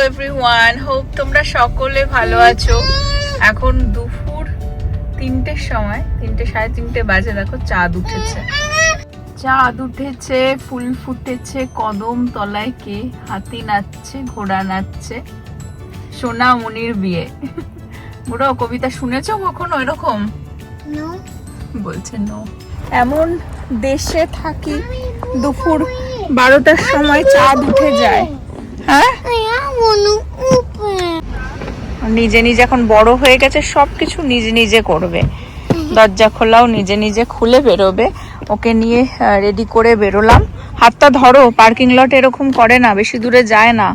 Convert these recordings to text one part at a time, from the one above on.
Everyone, hope তোমরা সকলে ভালো আছো। এখন দুপুর 3টের সময়, 3টে সাড়ে 3টে বাজে। দেখো চাঁদ উঠেছে, চাঁদ উঠেছে, ফুল ফুটেছে কদম তলায়, কে হাতি নাচছে, ঘোড়া নাচছে, সোনামণির বিয়ে। বুড়ো কবিতা শুনেছো কখনো এরকম? বলছে নো। এমন দেশে থাকি দুপুর 12টার সময় চাঁদ উঠে যায়। হ্যাঁ, নিজে নিজে এখন বড় হয়ে গেছে, সবকিছু নিজে নিজে করবে। দরজা খোলাও নিজে নিজে খুলে বেরোবে। ওকে নিয়ে রেডি করে বেরোলাম। হাতটা ধরো, পার্কিং লট এরকম করে না, বেশি দূরে যায় না।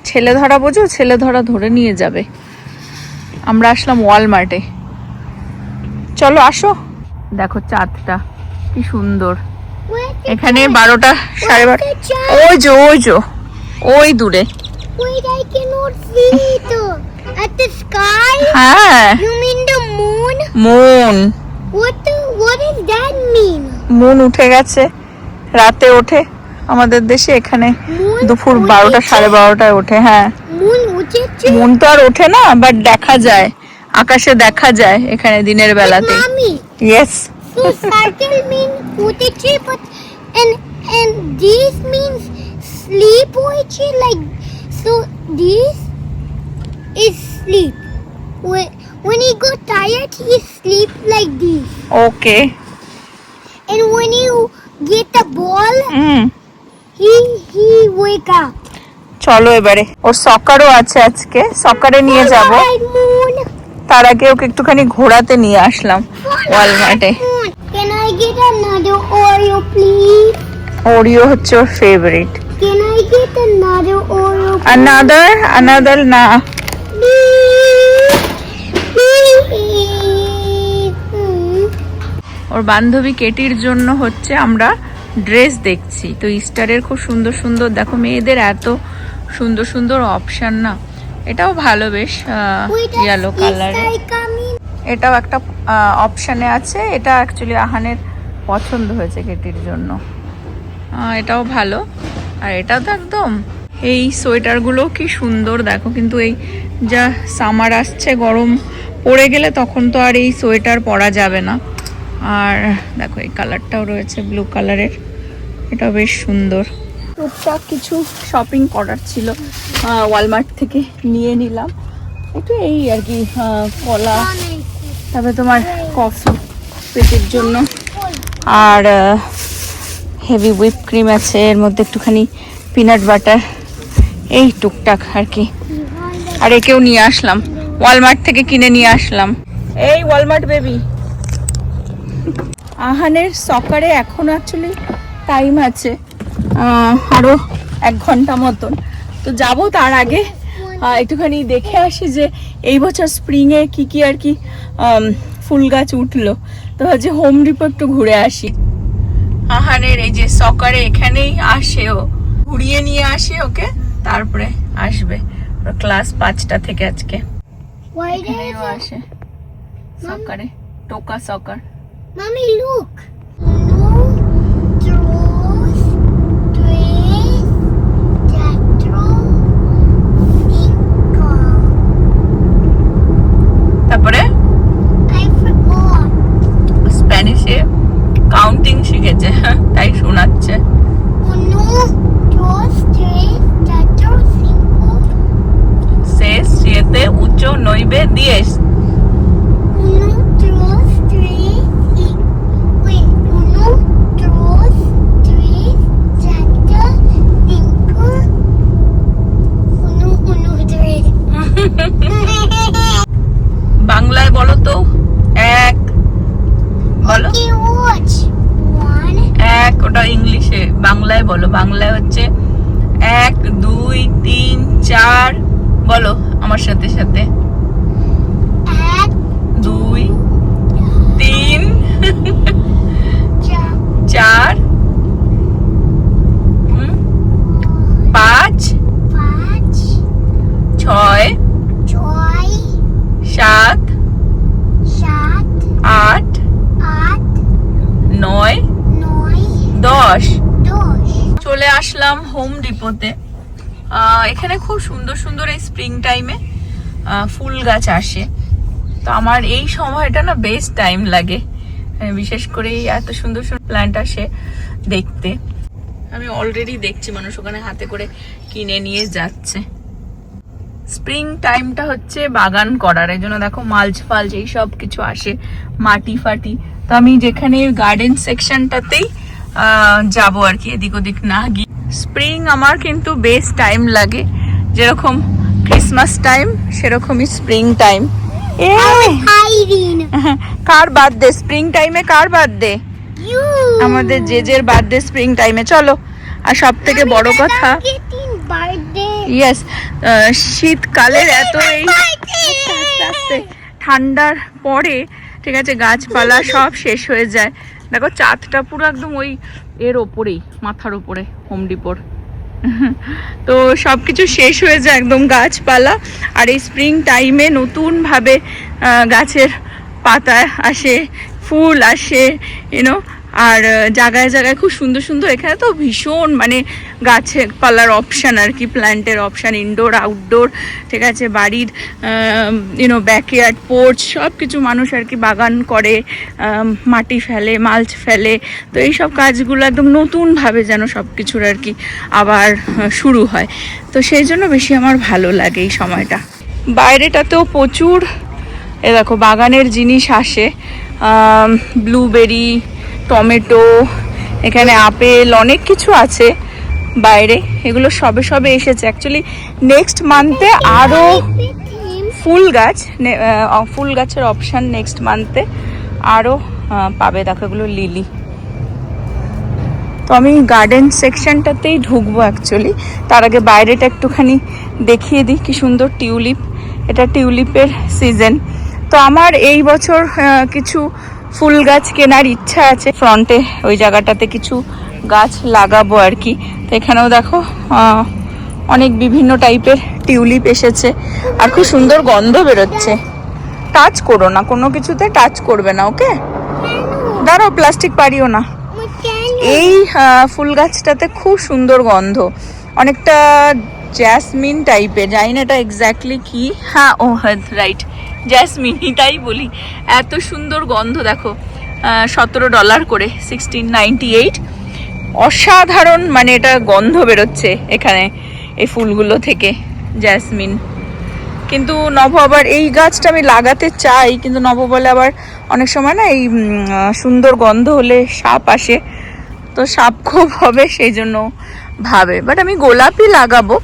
ছেলে ধরা বোঝো, ছেলে ধরা ধরে নিয়ে যাবে। আমরা আসলাম ওয়ালমার্টে। চলো আসো, দেখো চাঁদটা কি সুন্দর। এখানে 12টা সাড়ে 12, ওই যে ওই যে ওই দূরে। Wait, I cannot see it. At the sky? হ্যাঁ, You mean the moon? Moon. What does that mean? Moon উঠে গেছে, রাতে ওঠে আমাদের দেশে। এখানে দুপুর 12টা সাড়ে 12টায় ওঠে। হ্যাঁ, Moon উঠেছে? মুন তো আর ওঠে না, বাট দেখা যায়, আকাশে দেখা যায় এখানে দিনের বেলাতে। Mommy, yes. so circle means উঠেছে, but and this means sleep হয়েছে, like so this is sleep. When he got tired, he sleep like this. Okay. And when you get the ball, he wake up. চলো এবারে, ওর সকারও আছে আজকে, সকারে নিয়ে যাব। Alright, moon. তার আগে ওকে একটুখানি ঘোরাতে নিয়ে আসলাম ওয়ালমার্টে। Moon. Can I get another Oreo, please? Oreo হচ্ছে ওর favourite. Can I get another Oreo, please? Another না। ওর বান্ধবী কেটির জন্য হচ্ছে আমরা ড্রেস দেখছি। তো ইস্টারের খুব সুন্দর সুন্দর, দেখো মেয়েদের এত সুন্দর সুন্দর অপশন না। এটাও ভালো, বেশ ইয়েলো কালার। এটাও একটা অপশানে আছে। এটা অ্যাকচুয়ালি আহানের পছন্দ হয়েছে কেটির জন্য। এটাও ভালো। আর এটা তো একদম, এই সোয়েটারগুলো কি সুন্দর দেখো। কিন্তু এই যা সামার আসছে, গরম পড়ে গেলে তখন তো আর এই সোয়েটার পরা যাবে না। আর দেখো এই কালারটাও রয়েছে, ব্লু কালারের, এটাও বেশ সুন্দর। টুকটাক কিছু শপিং করার ছিল, ওয়ালমার্ট থেকে নিয়ে নিলাম। একটু এই আর কি, কলা, তারপরে তোমার কফি পেটের জন্য, আর হেভি হুইপ ক্রিম আছে, এর মধ্যে একটুখানি পিনাট বাটার, এই টুকটাক আর কি। আর একেও নিয়ে আসলাম, ওয়ালমার্ট থেকে কিনে নিয়ে আসলাম। এই ওয়ালমার্ট বেবি। আহানের সকারে এখন অ্যাকচুয়ালি টাইম আছে আরো 1 ঘন্টা মতন। তো যাব, তার আগে একটুখানি দেখে আসি যে এই বছর স্প্রিংয়ে কি কি আর কি ফুল গাছ উঠলো। তো হচ্ছে হোম ডিপো একটু ঘুরে আসি। আহানের এই যে সকারে এখানেই আসে, ও ঘুরিয়ে নিয়ে আসে ওকে, তারপরে আসবে। ক্লাস 5টা থেকে আজকে এখানেও আসে সকারে, টোকা সকার। Mommy, look. No draws, tres, cuatro, cinco. তারপরে I forgot. স্প্যানিশে কাউন্টিং শিখেছে, তাই শোনাচ্ছে। Uno, dos, tres, cuatro, cinco. 6, 7, 8, 9, 10. Uno, dos, tres, cinco. Wait, uno, dos, tres, cuatro, cinco. Uno, tres. বাংলায় বলো তো, 1 বলো। Okay, watch. 1, 1, ওটা ইংলিশে, বাংলায় বলো। বাংলায় হচ্ছে 1, 2, 3, 4 বলো আমার সাথে সাথে। 1, 2, 3, 4, 5, 6, 7, 8, 9, 10। চলে আসলাম হোম ডিপোতে। এখানে খুব সুন্দর সুন্দর এই স্প্রিং টাইমে ফুল গাছ আসে। তো আমার এই সময়টা না বেস্ট টাইম লাগে, বিশেষ করে এত সুন্দর সুন্দর প্ল্যান্ট আসে দেখতে। আমি অলরেডি দেখছি মানুষ ওখানে হাতে করে কিনে নিয়ে যাচ্ছে। স্প্রিং টাইমটা হচ্ছে বাগান করার, এই জন্য দেখো মালচ ফালচ এই সব কিছু আসে, মাটি ফাটি। তো আমি যেখানে গার্ডেন সেকশনটাতেই যাবো আর কি, এদিক ওদিক না গিয়ে। স্প্রিং আমার কিন্তু বেস্ট টাইম লাগে, যেরকম ক্রিসমাস টাইম সেরকমই স্প্রিং টাইম। কার বার্থডে স্প্রিং টাইমে? কার বার্থডে? আমাদের জেজের বার্থডে স্প্রিং টাইমে। চলো, আর সব থেকে বড় কথা, ইয়েস, শীতকালের এত এই আস্তে আস্তে ঠান্ডার পরে, ঠিক আছে, গাছপালা সব শেষ হয়ে যায়। দেখো চাঁদটা পুরো একদম ওই এর ওপরেই, মাথার ওপরে, হোম ডিপোর। তো সবকিছু শেষ হয়ে যায় একদম গাছপালা। আর এই স্প্রিং টাইমে নতুন ভাবে গাছের পাতা আসে, ফুল আসে, ইউনো। আর জায়গায় জায়গায় খুব সুন্দর সুন্দর, এখানে তো ভীষণ মানে গাছের পালার অপশান আর কি, প্ল্যান্টের অপশান, ইনডোর আউটডোর, ঠিক আছে, বাড়ির ইউনো ব্যাকইয়ার্ড পোর্চ সব কিছু মানুষ আর কি বাগান করে, মাটি ফেলে, মালচ ফেলে। তো এই সব কাজগুলো একদম নতুনভাবে যেন সব কিছুর আর কি আবার শুরু হয়। তো সেই জন্য বেশি আমার ভালো লাগে এই সময়টা। বাইরেটাতেও প্রচুর এ দেখো বাগানের জিনিস আসে, ব্লুবেরি, টমেটো, এখানে আপেল, অনেক কিছু আছে বাইরে। এগুলো সবে সবে এসেছে অ্যাকচুয়ালি। নেক্সট মান্থে আরও ফুল গাছের অপশান নেক্সট মান্থে আরও পাবে। দেখো এগুলো লিলি। তো আমি গার্ডেন সেকশনটাতেই ঢুকবো অ্যাকচুয়ালি, তার আগে বাইরেটা একটুখানি দেখিয়ে দিই। কি সুন্দর টিউলিপ, এটা টিউলিপের সিজন। তো আমার এই বছর কিছু ফুল গাছ কেনার ইচ্ছা আছে, ফ্রন্টে ওই জায়গাটাতে কিছু গাছ লাগাবো আর কি। তো এখানেও দেখো অনেক বিভিন্ন টাইপের টিউলিপ এসেছে, আর খুব সুন্দর গন্ধ বেরোচ্ছে। টাচ করো না, কোনো কিছুতে টাচ করবে না, ওকে? দাঁড়াও, প্লাস্টিক পারিও না। এই ফুল গাছটাতে খুব সুন্দর গন্ধ, অনেকটা জ্যাসমিন টাইপের, জানি না এটা এক্স্যাক্টলি কি। হ্যাঁ, ও হ্যাঁ, রাইট, জ্যাসমিনই তাই বলি। এত সুন্দর গন্ধ দেখো, $17 করে, 1698। অসাধারণ, মানে এটা গন্ধ বেরোচ্ছে এখানে এই ফুলগুলো থেকে, জ্যাসমিন। কিন্তু নব আবার এই গাছটা আমি লাগাতে চাই, কিন্তু নব বলে আবার অনেক সময় না এই সুন্দর গন্ধ হলে সাপ আসে, তো সাপ খুব হবে, সেই জন্য ভাবে। বাট আমি গোলাপই লাগাবো।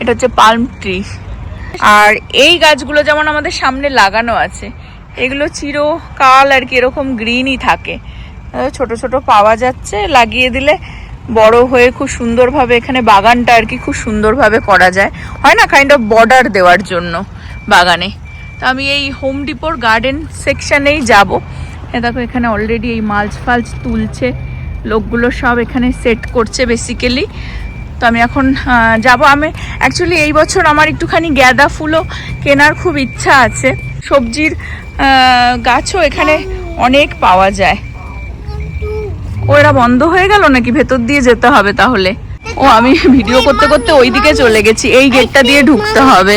এটা হচ্ছে পালম ট্রি। আর এই গাছগুলো যেমন আমাদের সামনে লাগানো আছে, এগুলো চিরকাল আর কি এরকম গ্রিনই থাকে, ছোট ছোট পাওয়া যাচ্ছে, লাগিয়ে দিলে বড় হয়ে খুব সুন্দরভাবে এখানে বাগানটা আর কি খুব সুন্দরভাবে করা যায়, হয় না, কাইন্ড অফ বর্ডার দেওয়ার জন্য বাগানে। তো আমি এই হোম ডিপোর গার্ডেন সেকশনেই যাব। দেখো এখানে অলরেডি এই মালচ ফালচ তুলছে লোকগুলো, সব এখানে সেট করছে বেসিক্যালি। তো আমি এখন যাব। আমি অ্যাকচুয়ালি এই বছর আমার একটুখানি গাঁদা ফুলও কেনার খুব ইচ্ছা আছে। সবজির গাছও এখানে অনেক পাওয়া যায়। ওরা বন্ধ হয়ে গেল নাকি? ভেতর দিয়ে যেতে হবে তাহলে? ও, আমি ভিডিও করতে করতে ওই দিকে চলে গেছি, এই গেটটা দিয়ে ঢুকতে হবে।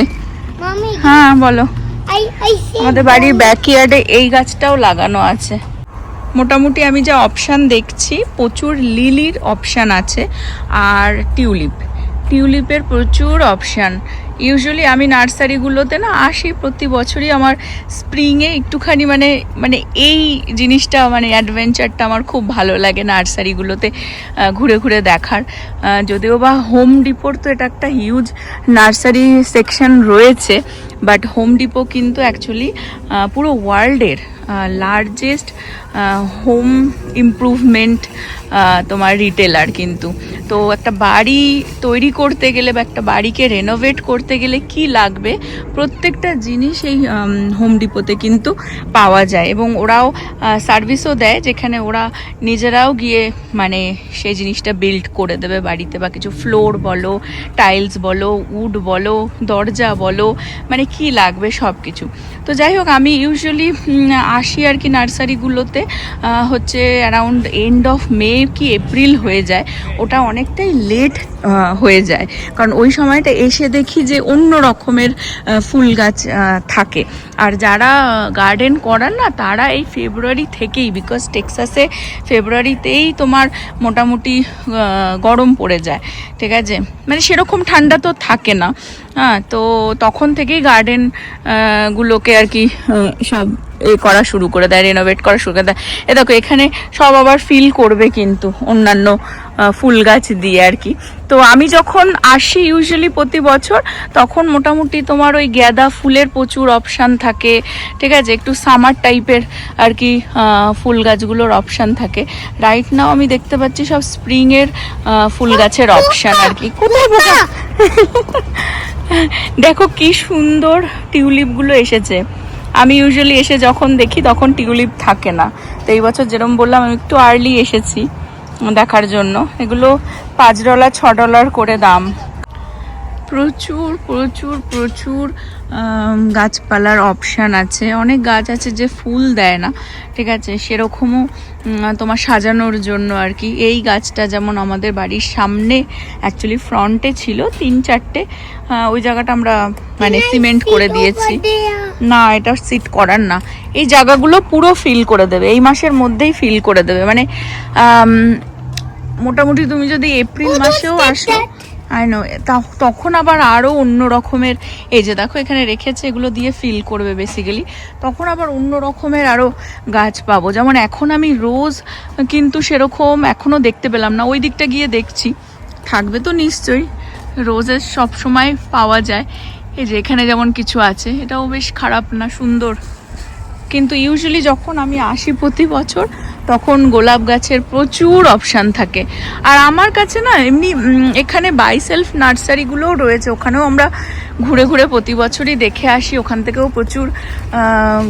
হ্যাঁ বলো। আমাদের বাড়ির ব্যাকইয়ার্ডে এই গাছটাও লাগানো আছে। মোটামুটি আমি যা অপশান দেখছি, প্রচুর লিলির অপশান আছে, আর টিউলিপের প্রচুর অপশান। ইউজুয়ালি আমি নার্সারিগুলোতে না আসি প্রতি বছরই, আমার স্প্রিংয়ে একটুখানি মানে এই জিনিসটা, মানে অ্যাডভেঞ্চারটা আমার খুব ভালো লাগে নার্সারিগুলোতে ঘুরে ঘুরে দেখার। যদিও বা হোম ডিপোর তো এটা একটা হিউজ নার্সারি সেকশন রয়েছে, বাট হোম ডিপো কিন্তু অ্যাকচুয়ালি পুরো ওয়ার্ল্ডের লার্জেস্ট হোম ইমপ্রুভমেন্ট তোমার রিটেলার কিন্তু। তো একটা বাড়ি তৈরি করতে গেলে বা একটা বাড়িকে রেনোভেট করতে গেলে কি লাগবে, প্রত্যেকটা জিনিস এই হোম ডিপোতে কিন্তু পাওয়া যায়। এবং ওরাও সার্ভিসও দেয়, যেখানে ওরা নিজেরাও গিয়ে মানে সেই জিনিসটা বিল্ড করে দেবে বাড়িতে, বা কিছু ফ্লোর বলো, টাইলস বলো, উড বলো, দরজা বলো, মানে কি লাগবে সব কিছু। তো যাই হোক, আমি ইউজুয়ালি আসি আর কি নার্সারিগুলোতে হচ্ছে অ্যারাউন্ড এন্ড অফ মে কি এপ্রিল হয়ে যায়, ওটা অনেকটাই লেট হয়ে যায়, কারণ ওই সময়টা এসে দেখি যে অন্য রকমের ফুল গাছ থাকে। আর যারা গার্ডেন করার না, তারা এই ফেব্রুয়ারি থেকেই, বিকজ টেক্সাসে ফেব্রুয়ারিতেই তোমার মোটামুটি গরম পড়ে যায়, ঠিক আছে, মানে সেরকম ঠান্ডা তো থাকে না। হ্যাঁ, তো তখন থেকেই গার্ডেন গুলোকে আর কি সব করা শুরু করে দেয়, রেনোভেট করা শুরু করে দেয়। এ দেখো এখানে সব আবার ফিল করবে কিন্তু অন্যান্য ফুল গাছ দিয়ে আর কি। তো আমি যখন আসি ইউজুয়ালি প্রতি বছর, তখন মোটামুটি তোমার ওই গাঁদা ফুলের প্রচুর অপশান থাকে, ঠিক আছে, একটু সামার টাইপের আর কি ফুল গাছগুলোর অপশান থাকে। রাইট নাও আমি দেখতে পাচ্ছি সব স্প্রিংয়ের ফুল গাছের অপশান আর কি। কোথায় বোকা? দেখো কি সুন্দর টিউলিপগুলো এসেছে। আমি ইউজুয়ালি এসে যখন দেখি তখন টিউলিপ থাকে না, তো এই বছর যেরকম বললাম আমি একটু আর্লি এসেছি দেখার জন্য। এগুলো $5 $6 করে দাম। প্রচুর প্রচুর প্রচুর গাছপালার অপশান আছে। অনেক গাছ আছে যে ফুল দেয় না, ঠিক আছে, সেরকমও তোমার সাজানোর জন্য আর কি। এই গাছটা যেমন আমাদের বাড়ির সামনে অ্যাকচুয়ালি ফ্রন্টে ছিল 3-4টে, ওই জায়গাটা আমরা মানে সিমেন্ট করে দিয়েছি। না, এটা সিট করার না, এই জায়গাগুলো পুরো ফিল করে দেবে, এই মাসের মধ্যেই ফিল করে দেবে। মানে মোটামুটি তুমি যদি এপ্রিল মাসেও আসো, আই নো, তখন আবার আরও অন্য রকমের, এই যে দেখো এখানে রেখেছে, এগুলো দিয়ে ফিল করবে বেসিক্যালি, তখন আবার অন্য রকমের আরও গাছ পাবো। যেমন এখন আমি রোজ কিন্তু সেরকম এখনও দেখতে পেলাম না, ওই দিকটা গিয়ে দেখছি, থাকবে তো নিশ্চয়ই, রোজের সব সময় পাওয়া যায়। এই যে এখানে যেমন কিছু আছে, এটাও বেশ খারাপ না, সুন্দর। কিন্তু ইউজুয়ালি যখন আমি আসি প্রতি বছর, তখন গোলাপ গাছের প্রচুর অপশান থাকে। আর আমার কাছে না এমনি এখানে বাই সেলফ নার্সারিগুলোও রয়েছে, ওখানেও আমরা ঘুরে ঘুরে প্রতি বছরই দেখে আসি, ওখান থেকেও প্রচুর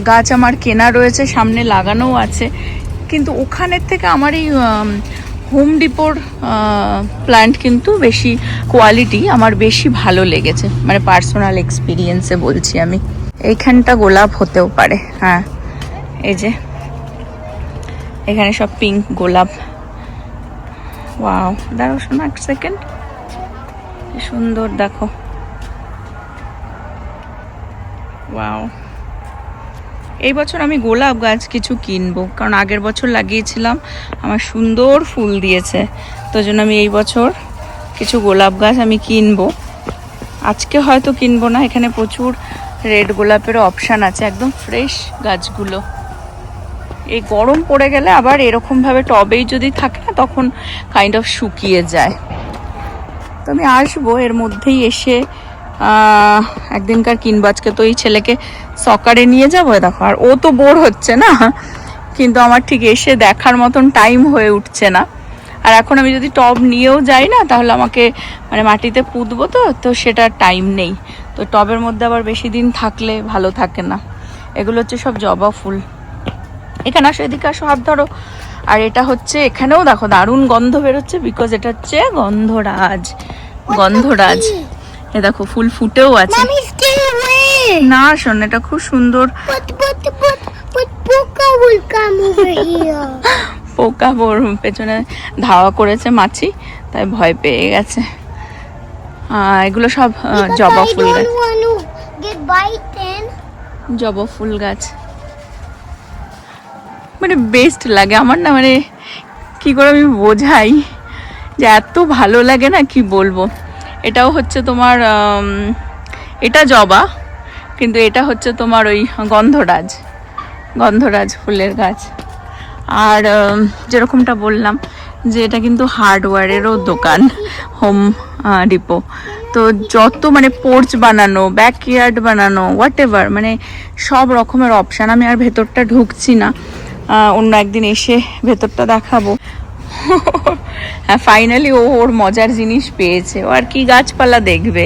গাছ আমার কেনা রয়েছে, সামনে লাগানোও আছে। কিন্তু ওখানের থেকে আমার এই হোম ডিপোর প্ল্যান্ট কিন্তু বেশি কোয়ালিটি আমার বেশি ভালো লেগেছে, মানে পার্সোনাল এক্সপিরিয়েন্সে বলছি আমি। এইখানটা গোলাপ হতেও পারে, হ্যাঁ, এই যে এখানে সব পিঙ্ক গোলাপ। ওয়াও, দাঁড়াও শোনো এক সেকেন্ড, কি সুন্দর দেখো। ওয়াও, এই বছর আমি গোলাপ গাছ কিছু কিনবো, কারণ আগের বছর লাগিয়েছিলাম, আমার সুন্দর ফুল দিয়েছে, তো জন্য আমি এই বছর কিছু গোলাপ গাছ আমি কিনবো। আজকে হয়তো কিনবো না, এখানে প্রচুর রেড গোলাপেরও অপশান আছে, একদম ফ্রেশ গাছগুলো। এই গরম পড়ে গেলে আবার এরকমভাবে টবেই যদি থাকে না, তখন কাইন্ড অফ শুকিয়ে যায়। তো আমি আসবো এর মধ্যেই, এসে একদিনকার কিনবো। আজকে তো এই ছেলেকে সকারে নিয়ে যাবো, দেখো, আর ও তো বোর হচ্ছে না, কিন্তু আমার ঠিক এসে দেখার মতন টাইম হয়ে উঠছে না। আর এখন আমি যদি টব নিয়েও যাই না, তাহলে আমাকে মানে মাটিতে পুঁতবো, তো সেটা টাইম নেই। তো টবের মধ্যে আবার বেশি দিন থাকলে ভালো থাকে না। এগুলো হচ্ছে সব জবা ফুল। এখানে আসো, এদিকে আসো, হাত ধরো। আর এটা হচ্ছে, এখানেও দেখো দারুণ গন্ধ বেরোচ্ছে, বিকজ এটা হচ্ছে গন্ধরাজ। গন্ধরাজ, এ দেখো ফুল ফুটেও আছে। না শোন, এটা খুব সুন্দর। পোকা ওর পেছনে ধাওয়া করেছে মাছি, তাই ভয় পেয়ে গেছে। এগুলো সব জবা ফুল গাছ, জবা ফুল গাছ মানে বেস্ট লাগে আমার না, মানে কি করে আমি বোঝাই যে এত ভালো লাগে না, কি বলবো। এটাও হচ্ছে তোমার, এটা জবা, কিন্তু এটা হচ্ছে তোমার ওই গন্ধরাজ, গন্ধরাজ ফুলের গাছ। আর যেরকমটা বললাম যে এটা কিন্তু হার্ডওয়্যারেরও দোকান, হোম ডিপো। তো যত মানে পোর্চ বানানো, ব্যাকইয়ার্ড বানানো, হোয়াট এভার, মানে সব রকমের অপশান। আমি আর ভেতরটা ঢুকছি না, অন্য একদিন এসে ভেতরটা দেখাবো। হ্যাঁ, ফাইনালি ও ওর মজার জিনিস পেয়েছে, ও আর কি গাছপালা দেখবে।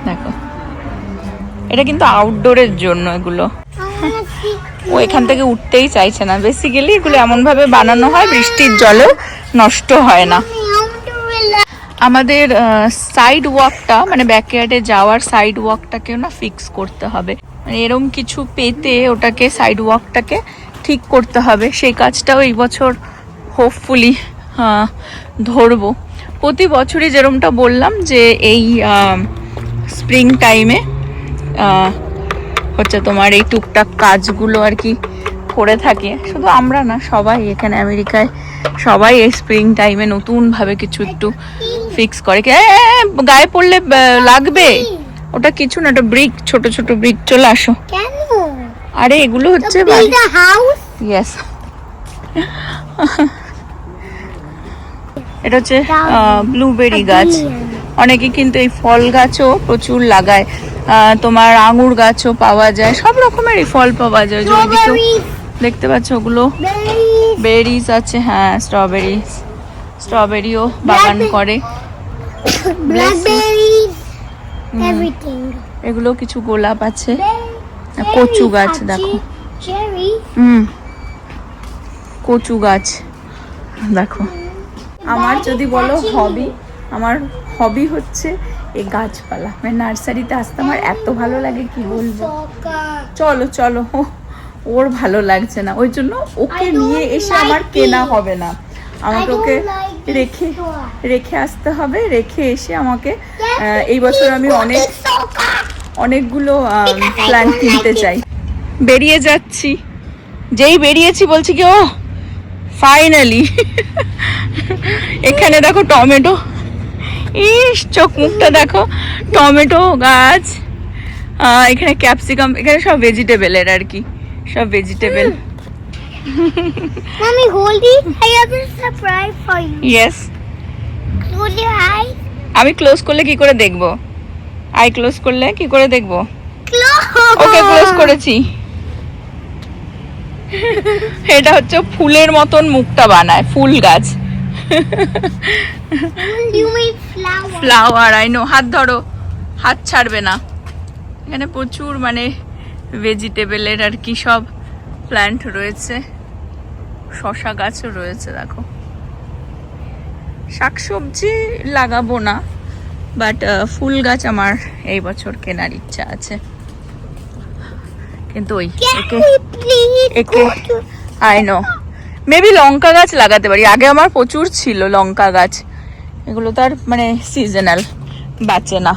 দেখো, এটা কিন্তু আউটডোরের জন্য এগুলো। ও এখান থেকে উঠতেই চাইছে না। বেসিক্যালি এগুলো এমনভাবে বানানো হয় বৃষ্টির জলেও নষ্ট হয় না। আমাদের সাইড ওয়াকটা, মানে ব্যাকইয়ার্ডে যাওয়ার সাইড ওয়াকটাকেও না ফিক্স করতে হবে, মানে এরকম কিছু পেতে ওটাকে, সাইড ওয়াকটাকে ঠিক ঠিক করতে হবে, সেই কাজটাও এই বছর হোপফুলি ধরবো। প্রতি বছরই যেরকমটা বললাম যে এই স্প্রিং টাইমে হচ্ছে তোমার এই টুকটাক কাজগুলো আর কি করে থাকে। শুধু আমরা না, সবাই এখানে আমেরিকায় সবাই এই স্প্রিং টাইমে নতুনভাবে কিছু একটু ফিক্স করে। গায়ে পড়লে লাগবে, ওটা কিছু না, ওটা ব্রিক, ছোট ছোট ব্রিক। চলে আসো। কেন? আরে এগুলো হচ্ছে ইয়েস, এটা হচ্ছে ব্লুবেরি গাছ। অনেকে কিন্তু এই ফল গাছও প্রচুর লাগায়। তোমার আঙুর গাছও পাওয়া যায়, সব রকমেরই ফল পাওয়া যায়। ওইদিকেও দেখতে পাচ্ছ ওগুলো বেরিজ আছে। হ্যাঁ, স্ট্রবেরিও বাগান করে। এগুলো কিছু গোলাপ আছে, কচু গাছ দেখো। কচু গাছ দেখো। আমার যদি বলো হবি, আমার হবি হচ্ছে এই গাছপালা। মানে নার্সারিতে আসতে আমার এত ভালো লাগে, কি বলবো। চলো চলো, ওর ভালো লাগছে না, ওই জন্য ওকে নিয়ে এসে আমার কেনা হবে না। আমাকে ওকে রেখে আসতে হবে। রেখে এসে আমাকে এই বছর আমি অনেকগুলো প্ল্যান্ট কিনতে চাই। বেরিয়ে যাচ্ছি, যেই বেরিয়েছি বলছি কি ও ফাইনালি। এখানে দেখো টমেটো, ইস চোখ মুখটা দেখো। টমেটো গাছ, এখানে ক্যাপসিকাম, এখানে সব ভেজিটেবলের আর কি, সব vegetable. Mommy, hold it. I have a surprise for you. Yes. Close your eyes. আমি ক্লোজ করলে কি করে দেখবো? আই ক্লোজ করলে কি করে দেখবো? Close. ওকে ক্লোজ করেছি। এটা হচ্ছে ফুলের মতন মুখটা বানায়, ফুল গাছ। You mean flower? Flower, I know. হাত ধরো, হাত ছাড়বে না। এখানে প্রচুর মানে ভেজিটেবলের আর কি সব প্ল্যান্ট রয়েছে। শসা গাছও রয়েছে দেখো। শাকসবজি লাগাবো না, বাট ফুল গাছ আমার এই বছর কেনার ইচ্ছা আছে। কিন্তু ওই একে আই নো, মেবি লঙ্কা গাছ লাগাতে পারি। আগে আমার প্রচুর ছিল লঙ্কা গাছ, এগুলো তো আর মানে সিজনাল বাঁচে না।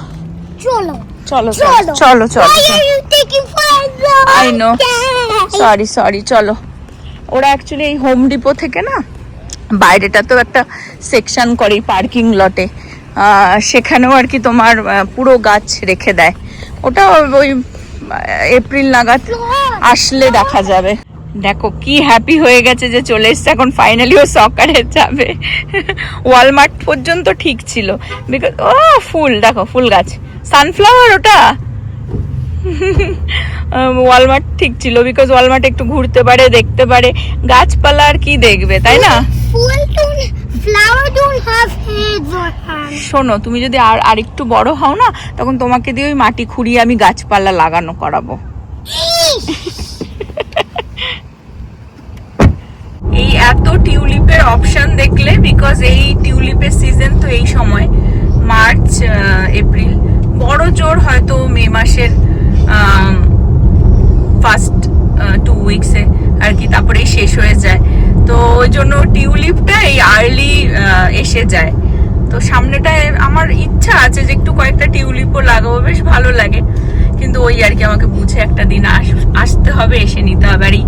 চলো চলো চলো চলো, আই নো, সরি চলো। ওরা অ্যাকচুয়ালি এই হোম ডিপো থেকে না, বাইরেটা তো একটা সেকশন করে পার্কিং লটে, সেখানেও আর কি তোমার পুরো গাছ রেখে দেয়। ওটা ওই এপ্রিল নাগাদ আসলে দেখা যাবে। দেখো কি হ্যাপি হয়ে গেছে যে চলে এসছে, এখন ফাইনালি ও সকারে যাবে। ওয়ালমার্ট পর্যন্ত ঠিক ছিল, বিকজ ও ফুল দেখো, ফুল গাছ, সানফ্লাওয়ার ওটা। ওয়ালমার্ট ঠিক ছিল, বিকজ ওয়ালমার্ট একটু ঘুরতে পারে, দেখতে পারে। গাছপালা আর কি দেখবে, তাই না? শোনো, তুমি যদি আর একটু বড় হও না, তখন তোমাকে দিয়ে ওই মাটি খুঁড়িয়ে আমি গাছপালা লাগানো করাবো। এই এত টিউলিপের অপশন দেখলে, বিকজ এই টিউলিপের সিজন তো এই সময় মার্চ এপ্রিল, বড় জোর হয়তো মে মাসের ফার্স্ট 2 উইকসে আর কি, তারপরেই শেষ হয়ে যায়। তো ওই জন্য টিউলিপটা এই আর্লি এসে যায়। তো সামনেটায় আমার ইচ্ছা আছে যে একটু কয়েকটা টিউলিপও লাগাবো, বেশ ভালো লাগে। কিন্তু ওই আর কি, আমাকে বুঝে একটা দিন আসতে হবে, এসে নিতে হবে। আর এই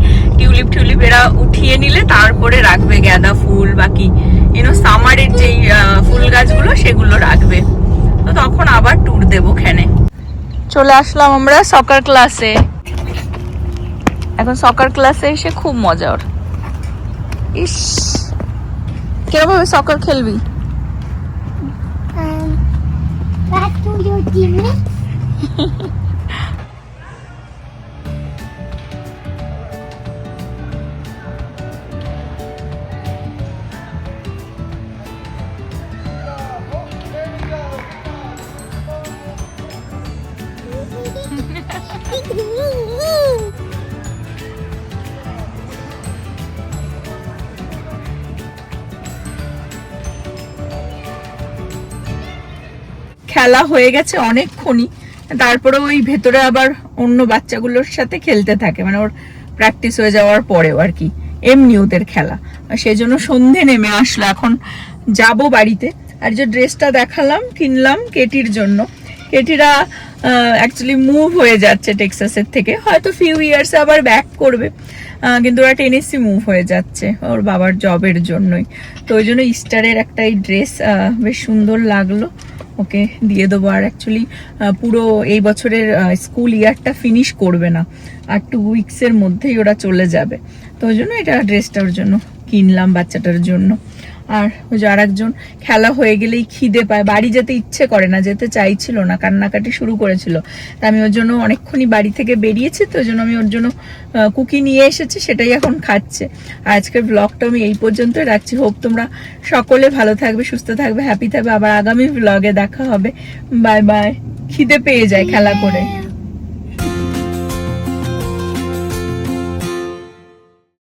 টিউলিপ এরা উঠিয়ে নিলে তারপরে রাখবে গাঁদা ফুল, বাকি সামারের যেই ফুল গাছগুলো সেগুলো রাখবে। তো তখন আবার ট্যুর দেবো ওখানে। চলে আসলাম আমরা সকার ক্লাসে। এখন সকার ক্লাসে এসে খুব মজা ওর। ইস, কিরকম ভাবে সকার খেলবি? Back to your teammate. খেলা হয়ে গেছে অনেকক্ষণই, তারপরে ওই ভেতরে আবার অন্য বাচ্চাগুলোর সাথে খেলতে থাকে, মানে ওর প্র্যাকটিস হয়ে যাওয়ার পরেও আর কি, এমনি ওদের খেলা। সেই জন্য সন্ধে নেমে আসলো, এখন যাব বাড়িতে। আর যে ড্রেসটা দেখালাম কিনলাম কেটির জন্য, কেটিরা অ্যাকচুয়ালি মুভ হয়ে যাচ্ছে টেক্সাসের থেকে, হয়তো ফিউ ইয়ার্স আবার ব্যাক করবে, কিন্তু ওরা টেনেসি মুভ হয়ে যাচ্ছে ওর বাবার জবের জন্যই। তো ওই জন্য ইস্টারের একটা এই ড্রেস বেশ সুন্দর লাগলো, ওকে দিয়ে দেবো। আর অ্যাকচুয়ালি পুরো এই বছরের স্কুল ইয়ারটা ফিনিশ করবে না, আর 2 উইক্সের মধ্যেই ওরা চলে যাবে। তো ওই জন্য এটা ড্রেসটা ওর জন্য কিনলাম, বাচ্চাটার জন্য। আর ওই যে আর একজন খেলা হয়ে গেলেই খিদে পায়, বাড়ি যেতে ইচ্ছে করে না, যেতে চাইছিল না, কান্নাকাটি শুরু করেছিল। তা আমি ওর জন্য অনেকক্ষণই বাড়ি থেকে বেরিয়েছি, তো ওই জন্য আমি ওর জন্য কুকি নিয়ে এসেছি, সেটাই এখন খাচ্ছে। আর আজকের ব্লগটা আমি এই পর্যন্তই রাখছি। হোপ তোমরা সকলে ভালো থাকবে, সুস্থ থাকবে, হ্যাপি থাকবে। আবার আগামী ব্লগে দেখা হবে। Bye bye. খিদে পেয়ে যায় খেলা করে।